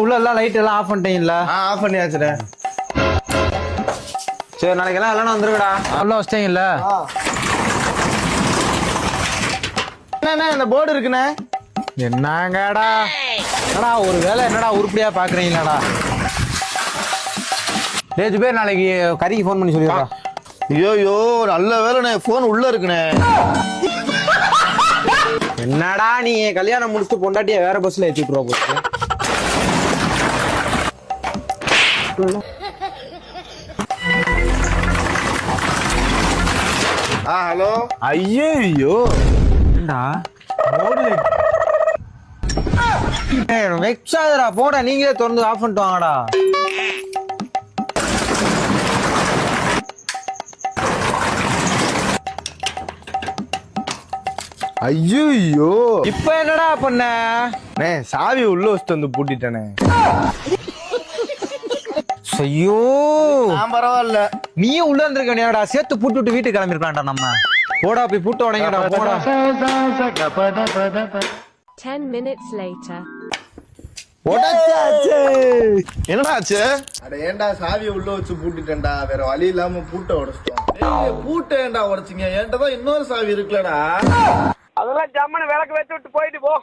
உள்ள எல்லாம் லைட் எல்லாம் ஆஃப் பண்ணிட்டீங்களா? ஆஃப் பண்ணியாச்சுடா. சரி நாளைக்கு எல்லாம் இல்லைன்னா வந்துருக்கடா. உள்ள வச்சிட்டீங்கல்ல? என்னண்ணே இந்த போர்டு இருக்குண்ணே? என்னங்கடா ஒரு வேலை என்னடா உருப்படியா பாக்குறீங்களாடா? டேய் பேர் நாளைக்கு கறிக்கு ஃபோன் பண்ணி சொல்லிடுறா. ஐயோ நல்ல வேலைண்ணே, போன் உள்ள இருக்குண்ணே. என்னடா நீ கல்யாணம் முடிச்சுட்டு பொண்டாட்டிய வேற பஸ்ல ஏத்தி விட்டுருவா போச்சு. ஹலோ. ஐயோ வெக்ஸாதரா போட, நீங்களே திறந்து ஆஃப் பண்ணிட்டு வாங்கடா. ஐயோ இப்ப என்னடா பண்ண? சாவி உள்ள வச்சுட்டு வந்து பூட்டிட்டேனே. ஐயோ பரவாயில்ல, நீயும் உள்ள இருந்திருக்க வேண்டியடா. சேர்த்து பூட்டு விட்டு வீட்டுக்கு கிளம்பிருக்கலாம்டா. நம்ம போடா போய் பூட்ட உடங்கடா போடா. 10 minutes later. என்னடா ஆச்சு? அட ஏன்டா சாவியை உள்ள வச்சு பூட்டிட்டேன்டா, வேற வழி இல்லாம பூட்டை உடைச்சிட்டோம். பூட்டை ஏன்டா உடைச்சிங்க? என்கிட்ட தான் இன்னொரு சாவி இருக்குல்லடா. அதெல்லாம் ஜம்முன்னு விளக்கு வச்சு விட்டு போயிட்டு போ.